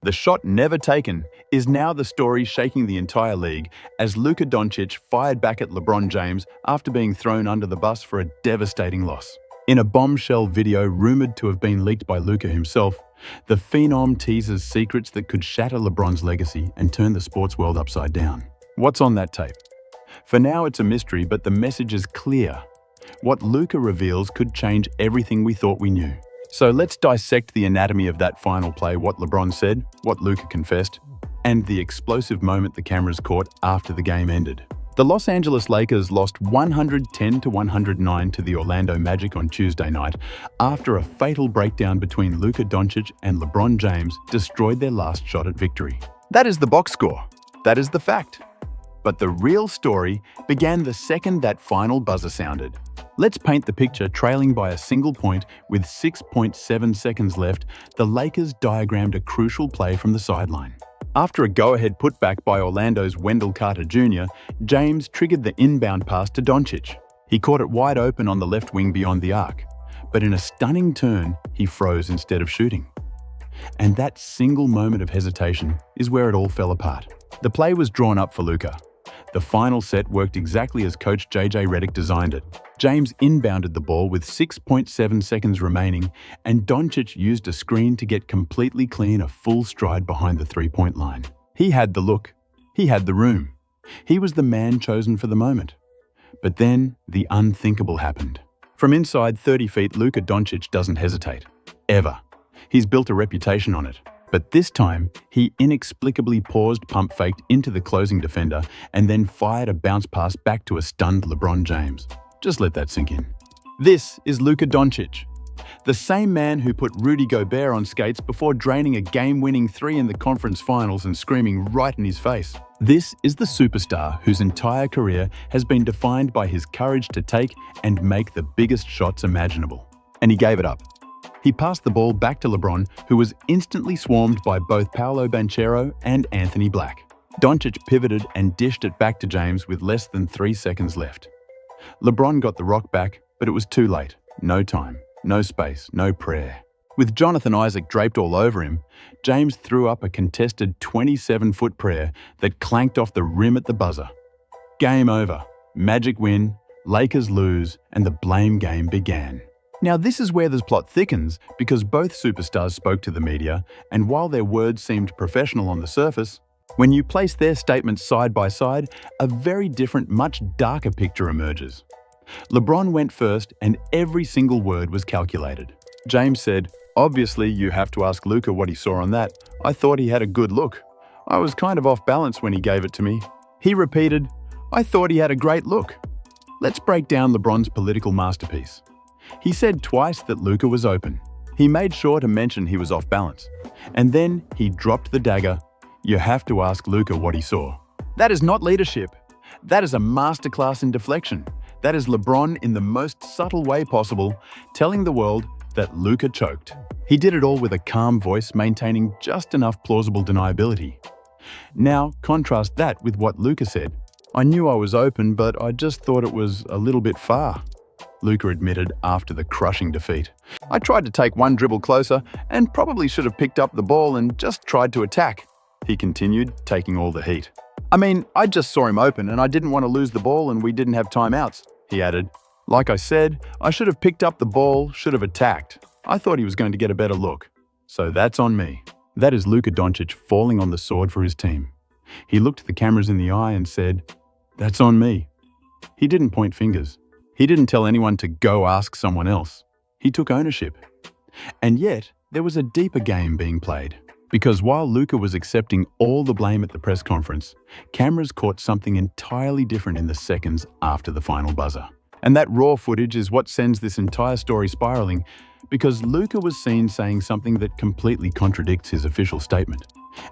The shot never taken is now the story shaking the entire league as Luka Dončić fired back at LeBron James after being thrown under the bus for a devastating loss. In a bombshell video rumored to have been leaked by Luka himself, the phenom teases secrets that could shatter LeBron's legacy and turn the sports world upside down. What's on that tape? For now, it's a mystery, but the message is clear. What Luka reveals could change everything we thought we knew. So let's dissect the anatomy of that final play, what LeBron said, what Luka confessed, and the explosive moment the cameras caught after the game ended. The Los Angeles Lakers lost 110-109 to the Orlando Magic on Tuesday night after a fatal breakdown between Luka Dončić and LeBron James destroyed their last shot at victory. That is the box score. That is the fact. But the real story began the second that final buzzer sounded. Let's paint the picture. Trailing by a single point with 6.7 seconds left, the Lakers diagrammed a crucial play from the sideline. After a go-ahead putback by Orlando's Wendell Carter Jr., James triggered the inbound pass to Dončić. He caught it wide open on the left wing beyond the arc, but in a stunning turn, he froze instead of shooting. And that single moment of hesitation is where it all fell apart. The play was drawn up for Luka. The final set worked exactly as Coach J.J. Redick designed it. James inbounded the ball with 6.7 seconds remaining, and Dončić used a screen to get completely clean, a full stride behind the three-point line. He had the look. He had the room. He was the man chosen for the moment. But then the unthinkable happened. From inside 30 feet, Luka Dončić doesn't hesitate. Ever. He's built a reputation on it. But this time, he inexplicably paused, pump faked into the closing defender, and then fired a bounce pass back to a stunned LeBron James. Just let that sink in. This is Luka Dončić, the same man who put Rudy Gobert on skates before draining a game-winning three in the conference finals and screaming right in his face. This is the superstar whose entire career has been defined by his courage to take and make the biggest shots imaginable. And he gave it up. He passed the ball back to LeBron, who was instantly swarmed by both Paolo Banchero and Anthony Black. Dončić pivoted and dished it back to James with less than 3 seconds left. LeBron got the rock back, but it was too late. No time, no space, no prayer. With Jonathan Isaac draped all over him, James threw up a contested 27-foot prayer that clanked off the rim at the buzzer. Game over. Magic win, Lakers lose, and the blame game began. Now this is where the plot thickens, because both superstars spoke to the media, and while their words seemed professional on the surface, when you place their statements side by side, a very different, much darker picture emerges. LeBron went first, and every single word was calculated. James said, "Obviously, you have to ask Luka what he saw on that. I thought he had a good look. I was kind of off balance when he gave it to me." He repeated, "I thought he had a great look." Let's break down LeBron's political masterpiece. He said twice that Luka was open. He made sure to mention he was off balance. And then he dropped the dagger. You have to ask Luka what he saw. That is not leadership. That is a masterclass in deflection. That is LeBron in the most subtle way possible, telling the world that Luka choked. He did it all with a calm voice, maintaining just enough plausible deniability. Now, contrast that with what Luka said. "I knew I was open, but I just thought it was a little bit far," Luka admitted after the crushing defeat. "I tried to take one dribble closer and probably should have picked up the ball and just tried to attack," he continued, taking all the heat. "I mean, I just saw him open and I didn't want to lose the ball and we didn't have timeouts," he added. "Like I said, I should have picked up the ball, should have attacked. I thought he was going to get a better look. So that's on me." That is Luka Dončić falling on the sword for his team. He looked the cameras in the eye and said, "That's on me." He didn't point fingers. He didn't tell anyone to go ask someone else. He took ownership. And yet, there was a deeper game being played. Because while Luka was accepting all the blame at the press conference, cameras caught something entirely different in the seconds after the final buzzer. And that raw footage is what sends this entire story spiraling, because Luka was seen saying something that completely contradicts his official statement.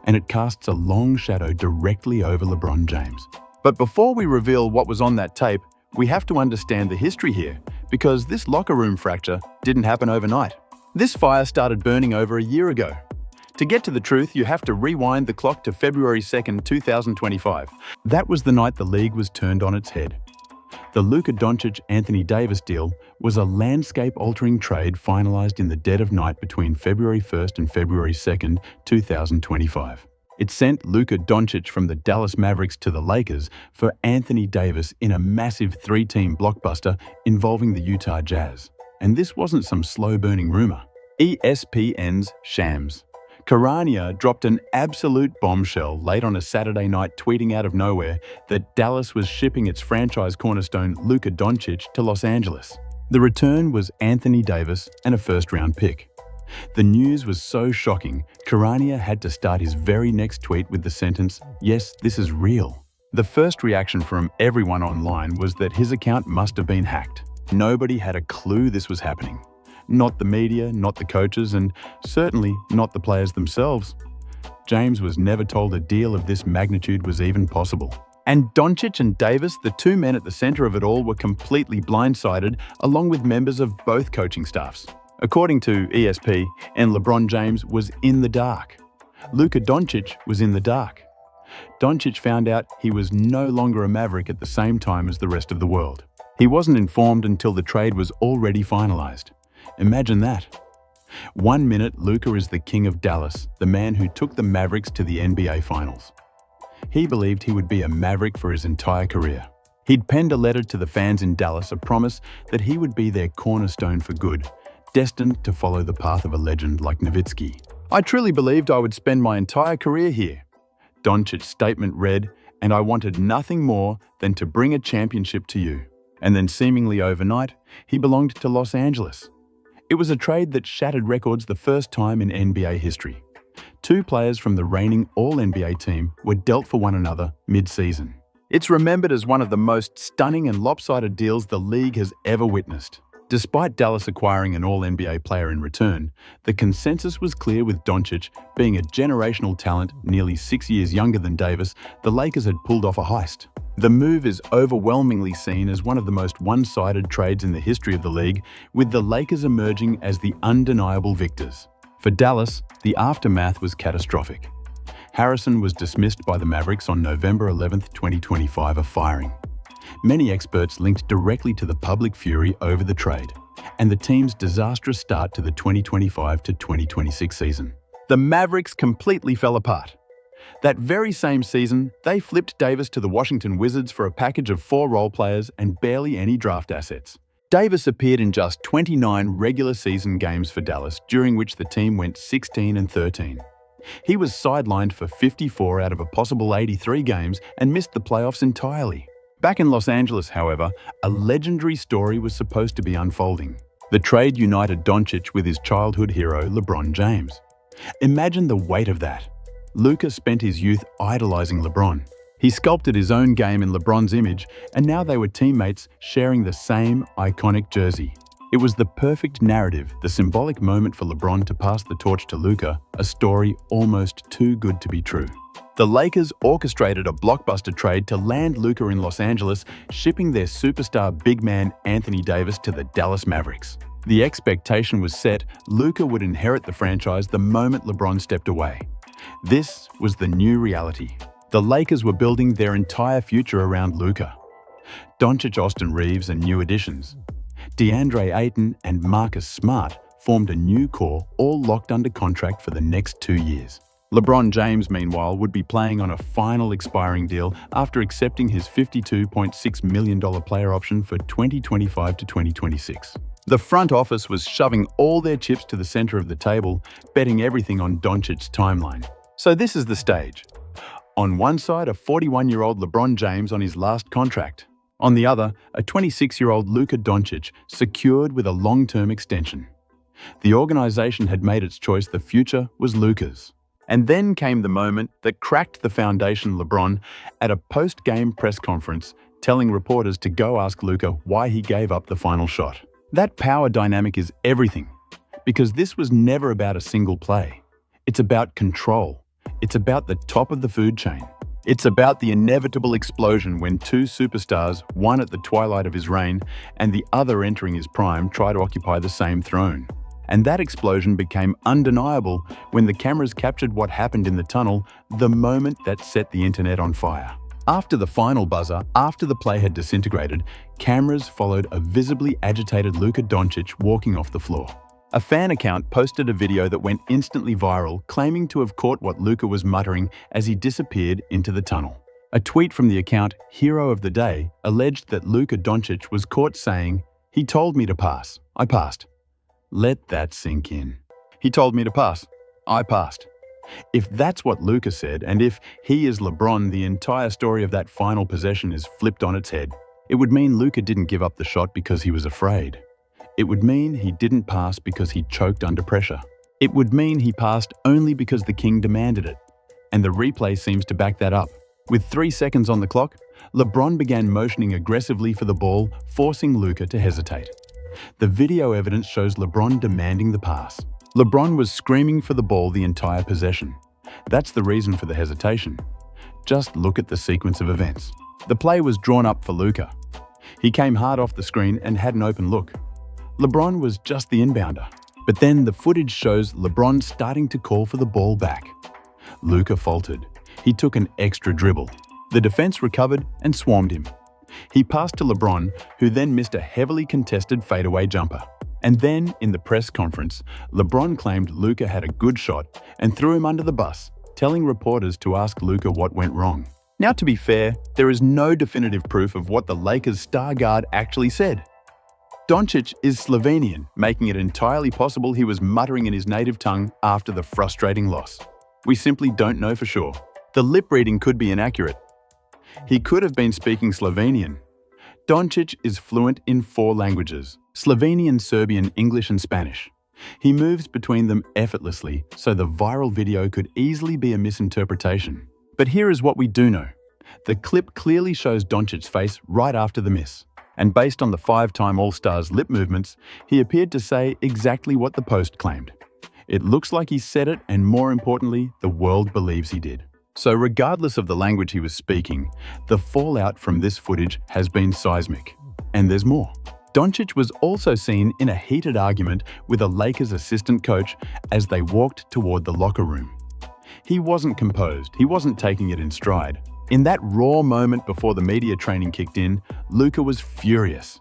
And it casts a long shadow directly over LeBron James. But before we reveal what was on that tape, we have to understand the history here, because this locker room fracture didn't happen overnight. This fire started burning over a year ago. To get to the truth, you have to rewind the clock to February 2nd, 2025. That was the night the league was turned on its head. The Luka Dončić-Anthony Davis deal was a landscape-altering trade finalized in the dead of night between February 1st and February 2nd, 2025. It sent Luka Dončić from the Dallas Mavericks to the Lakers for Anthony Davis in a massive three-team blockbuster involving the Utah Jazz. And this wasn't some slow-burning rumor. ESPN's Shams. Karania dropped an absolute bombshell late on a Saturday night, tweeting out of nowhere that Dallas was shipping its franchise cornerstone Luka Dončić to Los Angeles. The return was Anthony Davis and a first-round pick. The news was so shocking, Karania had to start his very next tweet with the sentence, "Yes, this is real." The first reaction from everyone online was that his account must have been hacked. Nobody had a clue this was happening. Not the media, not the coaches, and certainly not the players themselves. James was never told a deal of this magnitude was even possible. And Dončić and Davis, the two men at the center of it all, were completely blindsided, along with members of both coaching staffs. According to ESP, and LeBron James was in the dark. Luka Dončić was in the dark. Dončić found out he was no longer a Maverick at the same time as the rest of the world. He wasn't informed until the trade was already finalized. Imagine that. 1 minute, Luka is the king of Dallas, the man who took the Mavericks to the NBA Finals. He believed he would be a Maverick for his entire career. He'd penned a letter to the fans in Dallas, a promise that he would be their cornerstone for good, destined to follow the path of a legend like Nowitzki. "I truly believed I would spend my entire career here." Dončić's statement read, "And I wanted nothing more than to bring a championship to you." And then seemingly overnight, he belonged to Los Angeles. It was a trade that shattered records the first time in NBA history. Two players from the reigning All-NBA team were dealt for one another mid-season. It's remembered as one of the most stunning and lopsided deals the league has ever witnessed. Despite Dallas acquiring an All-NBA player in return, the consensus was clear with Dončić being a generational talent nearly 6 years younger than Davis. The Lakers had pulled off a heist. The move is overwhelmingly seen as one of the most one-sided trades in the history of the league, with the Lakers emerging as the undeniable victors. For Dallas, the aftermath was catastrophic. Harrison was dismissed by the Mavericks on November 11, 2025, a firing. Many experts linked directly to the public fury over the trade and the team's disastrous start to the 2025 to 2026 season. The Mavericks completely fell apart. That very same season, they flipped Davis to the Washington Wizards for a package of 4 role players and barely any draft assets. Davis appeared in just 29 regular season games for Dallas, during which the team went 16-13. He was sidelined for 54 out of a possible 83 games and missed the playoffs entirely. Back in Los Angeles, however, a legendary story was supposed to be unfolding. The trade united Dončić with his childhood hero, LeBron James. Imagine the weight of that. Luka spent his youth idolizing LeBron. He sculpted his own game in LeBron's image, and now they were teammates sharing the same iconic jersey. It was the perfect narrative, the symbolic moment for LeBron to pass the torch to Luka, a story almost too good to be true. The Lakers orchestrated a blockbuster trade to land Luka in Los Angeles, shipping their superstar big man Anthony Davis to the Dallas Mavericks. The expectation was set Luka would inherit the franchise the moment LeBron stepped away. This was the new reality. The Lakers were building their entire future around Luka. Dončić, Austin Reeves, and new additions. DeAndre Ayton and Marcus Smart formed a new core, all locked under contract for the next 2 years. LeBron James, meanwhile, would be playing on a final expiring deal after accepting his $52.6 million player option for 2025 to 2026. The front office was shoving all their chips to the center of the table, betting everything on Dončić's timeline. So this is the stage. On one side, a 41-year-old LeBron James on his last contract. On the other, a 26-year-old Luka Dončić secured with a long-term extension. The organization had made its choice. The future was Luka's. And then came the moment that cracked the foundation. LeBron, at a post-game press conference, telling reporters to go ask Luka why he gave up the final shot. That power dynamic is everything, because this was never about a single play. It's about control. It's about the top of the food chain. It's about the inevitable explosion when two superstars, one at the twilight of his reign and the other entering his prime, try to occupy the same throne. And that explosion became undeniable when the cameras captured what happened in the tunnel, the moment that set the internet on fire. After the final buzzer, after the play had disintegrated, cameras followed a visibly agitated Luka Dončić walking off the floor. A fan account posted a video that went instantly viral, claiming to have caught what Luka was muttering as he disappeared into the tunnel. A tweet from the account Hero of the Day alleged that Luka Dončić was caught saying, "He told me to pass. I passed." Let that sink in. He told me to pass. I passed. If that's what Luka said, and if he is LeBron, the entire story of that final possession is flipped on its head. It would mean Luka didn't give up the shot because he was afraid. It would mean he didn't pass because he choked under pressure. It would mean he passed only because the king demanded it. And the replay seems to back that up. With 3 seconds on the clock, LeBron began motioning aggressively for the ball, forcing Luka to hesitate. The video evidence shows LeBron demanding the pass. LeBron was screaming for the ball the entire possession. That's the reason for the hesitation. Just look at the sequence of events. The play was drawn up for Luka. He came hard off the screen and had an open look. LeBron was just the inbounder. But then the footage shows LeBron starting to call for the ball back. Luka faltered. He took an extra dribble. The defense recovered and swarmed him. He passed to LeBron, who then missed a heavily contested fadeaway jumper. And then, in the press conference, LeBron claimed Luka had a good shot and threw him under the bus, telling reporters to ask Luka what went wrong. Now, to be fair, there is no definitive proof of what the Lakers' star guard actually said. Dončić is Slovenian, making it entirely possible he was muttering in his native tongue after the frustrating loss. We simply don't know for sure. The lip reading could be inaccurate. He could have been speaking Slovenian. Dončić is fluent in 4 languages: Slovenian, Serbian, English, and Spanish. He moves between them effortlessly, so the viral video could easily be a misinterpretation. But here is what we do know. The clip clearly shows Dončić's face right after the miss. And based on the 5-time All-Star's lip movements, he appeared to say exactly what the Post claimed. It looks like he said it, and more importantly, the world believes he did. So regardless of the language he was speaking, the fallout from this footage has been seismic. And there's more. Dončić was also seen in a heated argument with a Lakers assistant coach as they walked toward the locker room. He wasn't composed, he wasn't taking it in stride. In that raw moment before the media training kicked in, Luka was furious.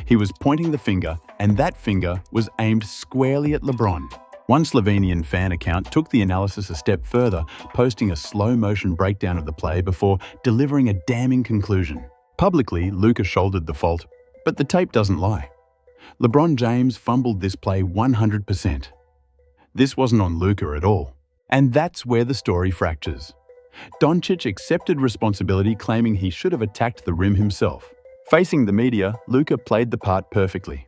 He was pointing the finger, and that finger was aimed squarely at LeBron. One Slovenian fan account took the analysis a step further, posting a slow-motion breakdown of the play before delivering a damning conclusion. Publicly, Luka shouldered the fault, but the tape doesn't lie. LeBron James fumbled this play 100%. This wasn't on Luka at all. And that's where the story fractures. Dončić accepted responsibility, claiming he should have attacked the rim himself. Facing the media, Luka played the part perfectly.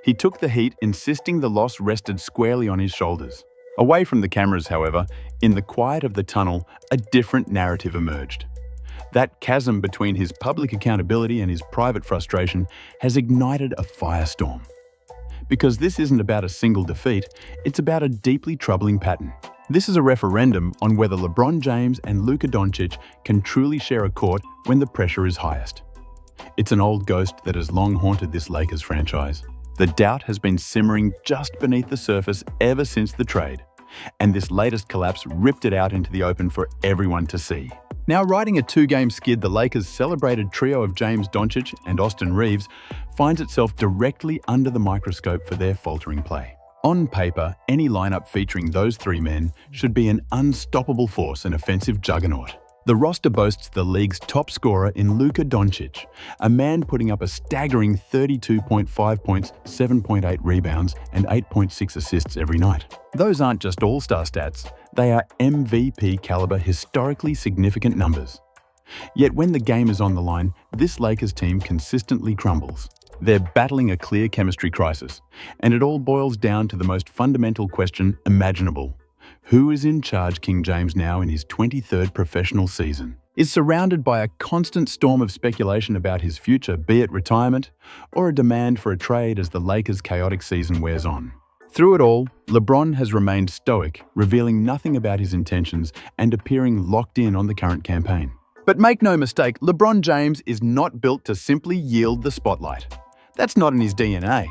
He took the heat, insisting the loss rested squarely on his shoulders. Away from the cameras, however, in the quiet of the tunnel, a different narrative emerged. That chasm between his public accountability and his private frustration has ignited a firestorm. Because this isn't about a single defeat, it's about a deeply troubling pattern. This is a referendum on whether LeBron James and Luka Dončić can truly share a court when the pressure is highest. It's an old ghost that has long haunted this Lakers franchise. The doubt has been simmering just beneath the surface ever since the trade, and this latest collapse ripped it out into the open for everyone to see. Now riding a 2-game skid, the Lakers' celebrated trio of James Dončić and Austin Reeves finds itself directly under the microscope for their faltering play. On paper, any lineup featuring those 3 men should be an unstoppable force, an offensive juggernaut. The roster boasts the league's top scorer in Luka Dončić, a man putting up a staggering 32.5 points, 7.8 rebounds, and 8.6 assists every night. Those aren't just all-star stats, they are MVP-caliber, historically significant numbers. Yet when the game is on the line, this Lakers team consistently crumbles. They're battling a clear chemistry crisis, and it all boils down to the most fundamental question imaginable. Who is in charge? King James, now in his 23rd professional season, is surrounded by a constant storm of speculation about his future, be it retirement or a demand for a trade as the Lakers' chaotic season wears on. Through it all, LeBron has remained stoic, revealing nothing about his intentions and appearing locked in on the current campaign. But make no mistake, LeBron James is not built to simply yield the spotlight. That's not in his DNA.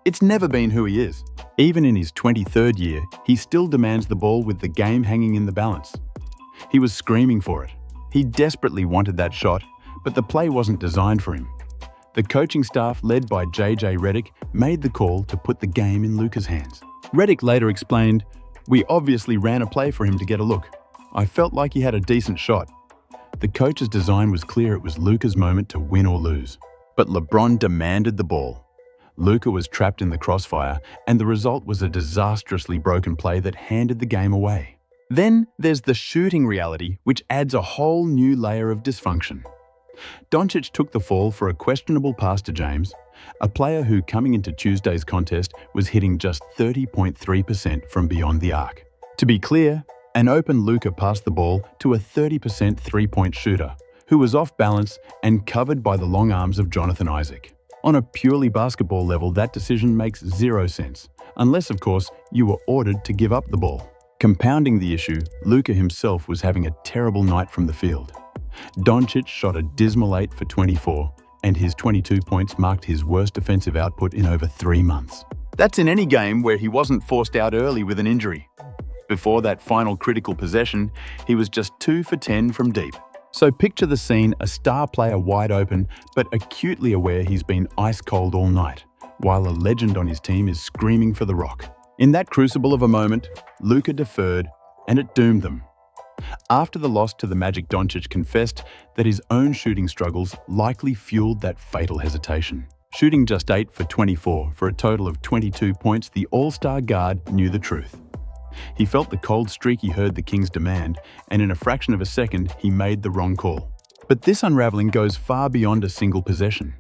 It's never been who he is. Even in his 23rd year, he still demands the ball with the game hanging in the balance. He was screaming for it. He desperately wanted that shot, but the play wasn't designed for him. The coaching staff, led by J.J. Redick, made the call to put the game in Luka's hands. Redick later explained, "We obviously ran a play for him to get a look. I felt like he had a decent shot. The coach's design was clear it was Luka's moment to win or lose. But LeBron demanded the ball. Luka was trapped in the crossfire, and the result was a disastrously broken play that handed the game away." Then there's the shooting reality, which adds a whole new layer of dysfunction. Dončić took the fall for a questionable pass to James, a player who, coming into Tuesday's contest, was hitting just 30.3% from beyond the arc. To be clear, an open Luka passed the ball to a 30% three-point shooter, who was off balance and covered by the long arms of Jonathan Isaac. On a purely basketball level, that decision makes zero sense, unless, of course, you were ordered to give up the ball. Compounding the issue, Luka himself was having a terrible night from the field. Dončić shot a dismal 8 for 24, and his 22 points marked his worst defensive output in over 3 months. That's in any game where he wasn't forced out early with an injury. Before that final critical possession, he was just 2 for 10 from deep. So picture the scene, a star player wide open, but acutely aware he's been ice cold all night, while a legend on his team is screaming for the rock. In that crucible of a moment, Luka deferred, and it doomed them. After the loss to the Magic, Dončić confessed that his own shooting struggles likely fueled that fatal hesitation. Shooting just 8 for 24 for a total of 22 points, the all-star guard knew the truth. He felt the cold streak he heard the Kings demand, and in a fraction of a second, he made the wrong call. But this unraveling goes far beyond a single possession.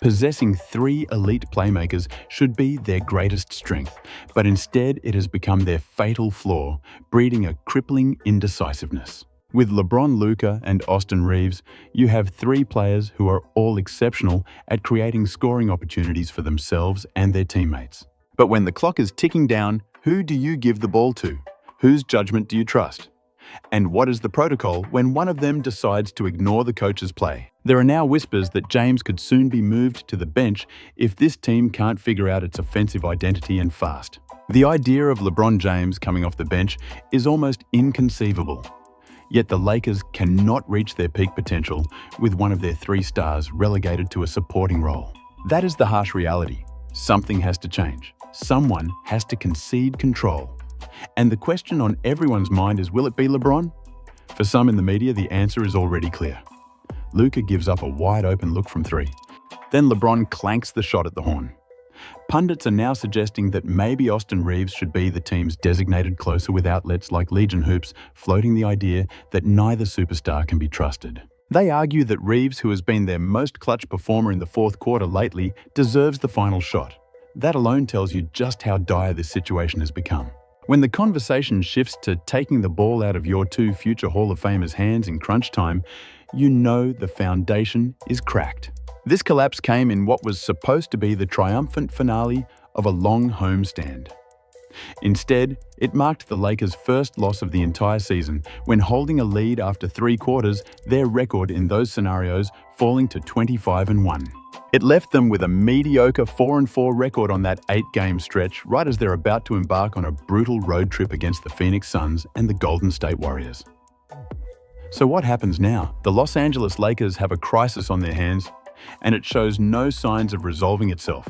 Possessing 3 elite playmakers should be their greatest strength, but instead it has become their fatal flaw, breeding a crippling indecisiveness. With LeBron, Luka, and Austin Reeves, you have 3 players who are all exceptional at creating scoring opportunities for themselves and their teammates. But when the clock is ticking down, who do you give the ball to? Whose judgment do you trust? And what is the protocol when one of them decides to ignore the coach's play? There are now whispers that James could soon be moved to the bench if this team can't figure out its offensive identity and fast. The idea of LeBron James coming off the bench is almost inconceivable. Yet the Lakers cannot reach their peak potential with one of their 3 stars relegated to a supporting role. That is the harsh reality. Something has to change. Someone has to concede control. And the question on everyone's mind is, will it be LeBron? For some in the media, the answer is already clear. Luka gives up a wide-open look from 3. Then LeBron clanks the shot at the horn. Pundits are now suggesting that maybe Austin Reeves should be the team's designated closer, with outlets like Legion Hoops floating the idea that neither superstar can be trusted. They argue that Reeves, who has been their most clutch performer in the 4th quarter lately, deserves the final shot. That alone tells you just how dire this situation has become. When the conversation shifts to taking the ball out of your 2 future Hall of Famers' hands in crunch time, you know the foundation is cracked. This collapse came in what was supposed to be the triumphant finale of a long homestand. Instead, it marked the Lakers' first loss of the entire season, when holding a lead after 3 quarters, their record in those scenarios falling to 25-1. It left them with a mediocre 4-4 record on that 8-game stretch, right as they're about to embark on a brutal road trip against the Phoenix Suns and the Golden State Warriors. So what happens now? The Los Angeles Lakers have a crisis on their hands, and it shows no signs of resolving itself.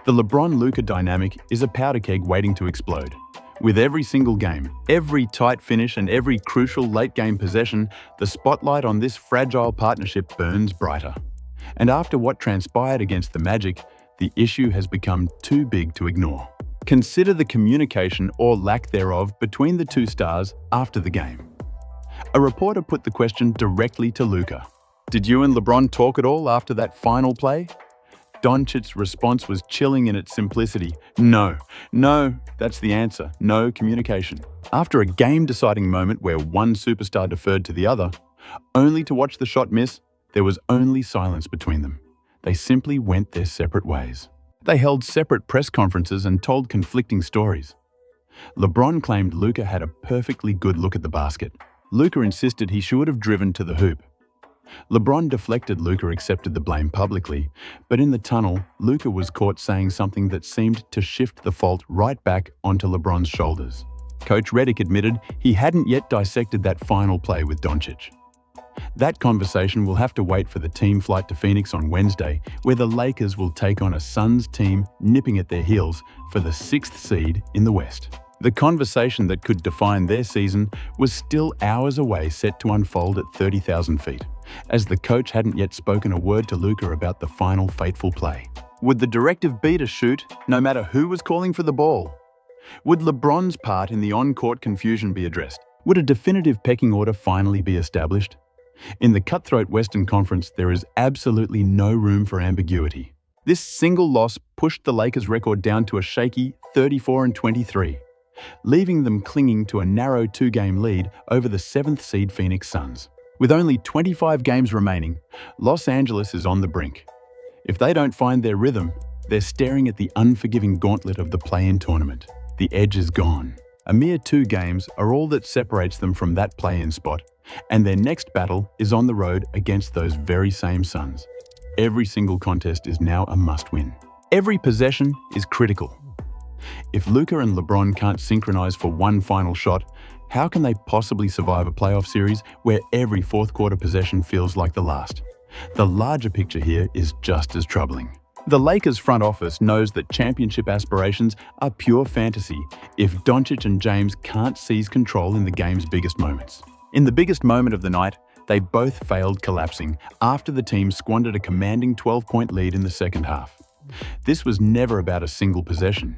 The LeBron-Luka dynamic is a powder keg waiting to explode. With every single game, every tight finish, and every crucial late-game possession, the spotlight on this fragile partnership burns brighter. And after what transpired against the Magic, the issue has become too big to ignore. Consider the communication, or lack thereof, between the 2 stars after the game. A reporter put the question directly to Luka. "Did you and LeBron talk at all after that final play?" Dončić's response was chilling in its simplicity. No, that's the answer. No communication. After a game-deciding moment where one superstar deferred to the other, only to watch the shot miss, there was only silence between them. They simply went their separate ways. They held separate press conferences and told conflicting stories. LeBron claimed Luka had a perfectly good look at the basket. Luka insisted he should have driven to the hoop. LeBron deflected. Luka accepted the blame publicly, but in the tunnel, Luka was caught saying something that seemed to shift the fault right back onto LeBron's shoulders. Coach Redick admitted he hadn't yet dissected that final play with Dončić. That conversation will have to wait for the team flight to Phoenix on Wednesday, where the Lakers will take on a Suns team nipping at their heels for the 6th seed in the West. The conversation that could define their season was still hours away, set to unfold at 30,000 feet, as the coach hadn't yet spoken a word to Luka about the final fateful play. Would the directive be to shoot, no matter who was calling for the ball? Would LeBron's part in the on-court confusion be addressed? Would a definitive pecking order finally be established? In the cutthroat Western Conference, there is absolutely no room for ambiguity. This single loss pushed the Lakers' record down to a shaky 34-23, leaving them clinging to a narrow 2-game lead over the 7th seed Phoenix Suns. With only 25 games remaining, Los Angeles is on the brink. If they don't find their rhythm, they're staring at the unforgiving gauntlet of the play-in tournament. The edge is gone. A mere 2 games are all that separates them from that play-in spot, and their next battle is on the road against those very same Suns. Every single contest is now a must-win. Every possession is critical. If Luka and LeBron can't synchronize for one final shot, how can they possibly survive a playoff series where every fourth-quarter possession feels like the last? The larger picture here is just as troubling. The Lakers front office knows that championship aspirations are pure fantasy if Dončić and James can't seize control in the game's biggest moments. In the biggest moment of the night, they both failed, collapsing after the team squandered a commanding 12-point lead in the second half. This was never about a single possession.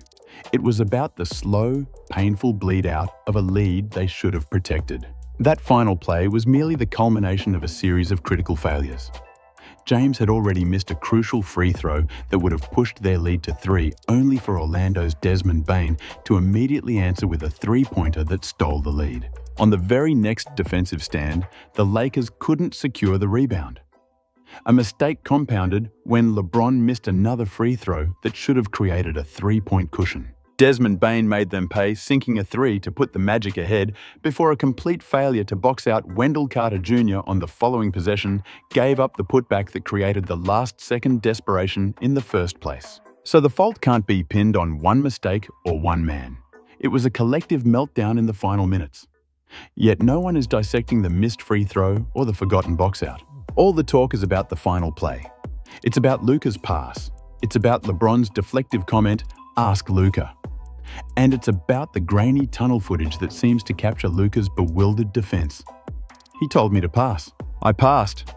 It was about the slow, painful bleed out of a lead they should have protected. That final play was merely the culmination of a series of critical failures. James had already missed a crucial free throw that would have pushed their lead to 3, only for Orlando's Desmond Bane to immediately answer with a 3-pointer that stole the lead. On the very next defensive stand, the Lakers couldn't secure the rebound. A mistake compounded when LeBron missed another free throw that should have created a 3-point cushion. Desmond Bane made them pay, sinking a 3 to put the Magic ahead before a complete failure to box out Wendell Carter Jr. on the following possession gave up the putback that created the last-second desperation in the first place. So the fault can't be pinned on one mistake or one man. It was a collective meltdown in the final minutes. Yet no one is dissecting the missed free throw or the forgotten box out. All the talk is about the final play. It's about Luka's pass. It's about LeBron's deflective comment, "Ask Luka." And it's about the grainy tunnel footage that seems to capture Luka's bewildered defense. "He told me to pass. I passed."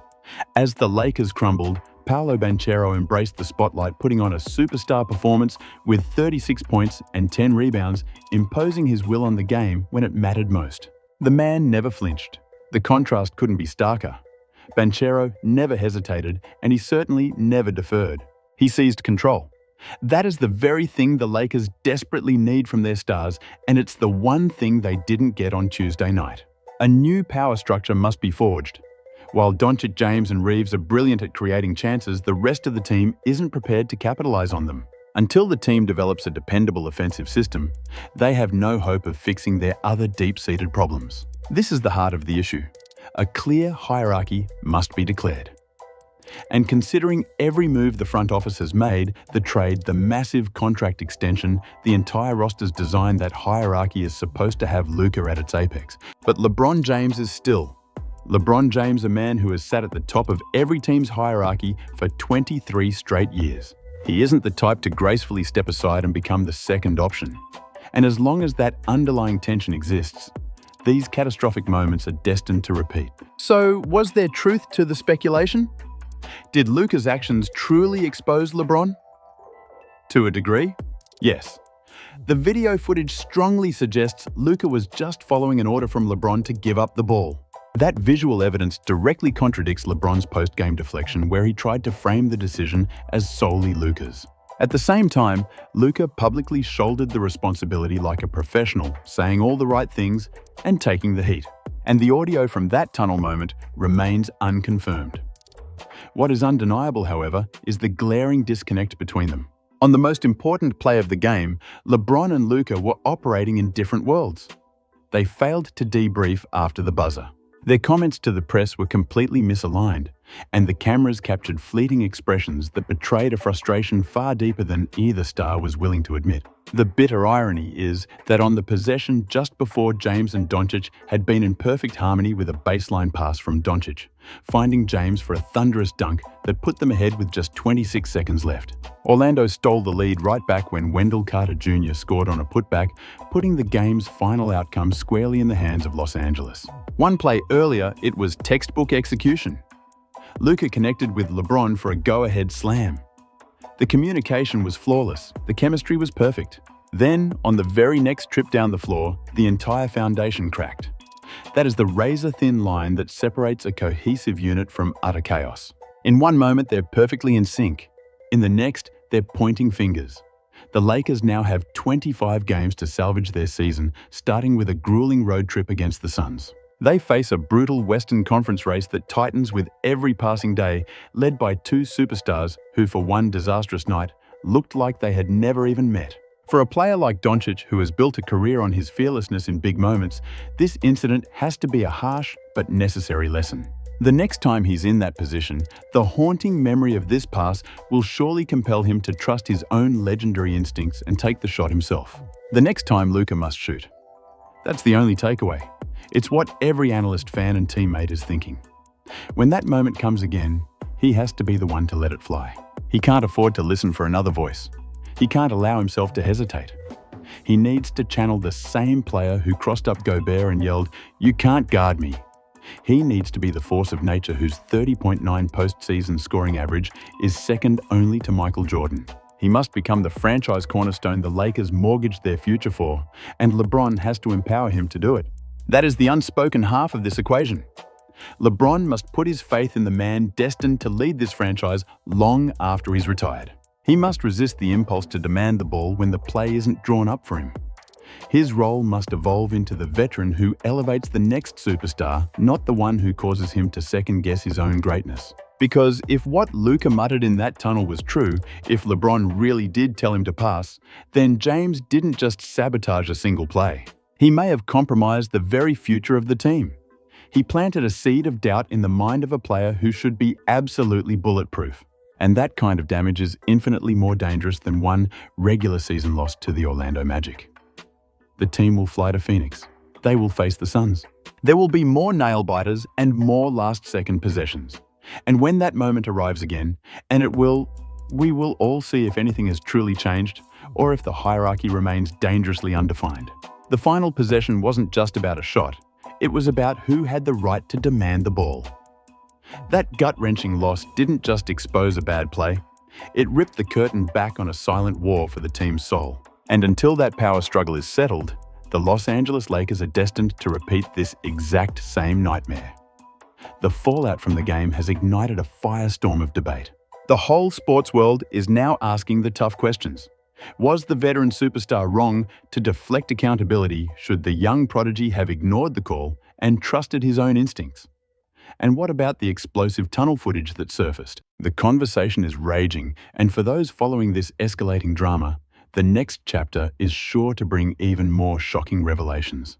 As the Lakers crumbled, Paolo Banchero embraced the spotlight, putting on a superstar performance with 36 points and 10 rebounds, imposing his will on the game when it mattered most. The man never flinched. The contrast couldn't be starker. Banchero never hesitated, and he certainly never deferred. He seized control. That is the very thing the Lakers desperately need from their stars, and it's the one thing they didn't get on Tuesday night. A new power structure must be forged. While Dončić, James, and Reeves are brilliant at creating chances, the rest of the team isn't prepared to capitalize on them. Until the team develops a dependable offensive system, they have no hope of fixing their other deep-seated problems. This is the heart of the issue. A clear hierarchy must be declared. And considering every move the front office has made, the trade, the massive contract extension, the entire roster's design, that hierarchy is supposed to have Luka at its apex. But LeBron James is still. LeBron James, a man who has sat at the top of every team's hierarchy for 23 straight years. He isn't the type to gracefully step aside and become the second option. And as long as that underlying tension exists, these catastrophic moments are destined to repeat. So, was there truth to the speculation? Did Luka's actions truly expose LeBron? To a degree, yes. The video footage strongly suggests Luka was just following an order from LeBron to give up the ball. That visual evidence directly contradicts LeBron's post-game deflection, where he tried to frame the decision as solely Luka's. At the same time, Luka publicly shouldered the responsibility like a professional, saying all the right things and taking the heat. And the audio from that tunnel moment remains unconfirmed. What is undeniable, however, is the glaring disconnect between them. On the most important play of the game, LeBron and Luka were operating in different worlds. They failed to debrief after the buzzer. Their comments to the press were completely misaligned. and the cameras captured fleeting expressions that betrayed a frustration far deeper than either star was willing to admit. The bitter irony is that on the possession just before, James and Dončić had been in perfect harmony with a baseline pass from Dončić, finding James for a thunderous dunk that put them ahead with just 26 seconds left. Orlando stole the lead right back when Wendell Carter Jr. scored on a putback, putting the game's final outcome squarely in the hands of Los Angeles. One play earlier, it was textbook execution. Luka connected with LeBron for a go-ahead slam. The communication was flawless, the chemistry was perfect. Then, on the very next trip down the floor, the entire foundation cracked. That is the razor-thin line that separates a cohesive unit from utter chaos. In one moment, they're perfectly in sync. In the next, they're pointing fingers. The Lakers now have 25 games to salvage their season, starting with a grueling road trip against the Suns. They face a brutal Western Conference race that tightens with every passing day, led by two superstars who, for one disastrous night, looked like they had never even met. For a player like Dončić, who has built a career on his fearlessness in big moments, this incident has to be a harsh but necessary lesson. The next time he's in that position, the haunting memory of this pass will surely compel him to trust his own legendary instincts and take the shot himself. The next time Luka must shoot. That's the only takeaway. It's what every analyst, fan and teammate is thinking. When that moment comes again, he has to be the one to let it fly. He can't afford to listen for another voice. He can't allow himself to hesitate. He needs to channel the same player who crossed up Gobert and yelled, "You can't guard me." He needs to be the force of nature whose 30.9 postseason scoring average is second only to Michael Jordan. He must become the franchise cornerstone the Lakers mortgaged their future for, and LeBron has to empower him to do it. That is the unspoken half of this equation. LeBron must put his faith in the man destined to lead this franchise long after he's retired. He must resist the impulse to demand the ball when the play isn't drawn up for him. His role must evolve into the veteran who elevates the next superstar, not the one who causes him to second-guess his own greatness. Because if what Luka muttered in that tunnel was true, if LeBron really did tell him to pass, then James didn't just sabotage a single play. He may have compromised the very future of the team. He planted a seed of doubt in the mind of a player who should be absolutely bulletproof. And that kind of damage is infinitely more dangerous than one regular season loss to the Orlando Magic. The team will fly to Phoenix. They will face the Suns. There will be more nail-biters and more last-second possessions. And when that moment arrives again, and we will all see if anything has truly changed or if the hierarchy remains dangerously undefined. The final possession wasn't just about a shot. It was about who had the right to demand the ball. That gut-wrenching loss didn't just expose a bad play. It ripped the curtain back on a silent war for the team's soul. And until that power struggle is settled, the Los Angeles Lakers are destined to repeat this exact same nightmare. The fallout from the game has ignited a firestorm of debate. The whole sports world is now asking the tough questions. Was the veteran superstar wrong to deflect accountability should the young prodigy have ignored the call and trusted his own instincts? And what about the explosive tunnel footage that surfaced? The conversation is raging, and for those following this escalating drama, the next chapter is sure to bring even more shocking revelations.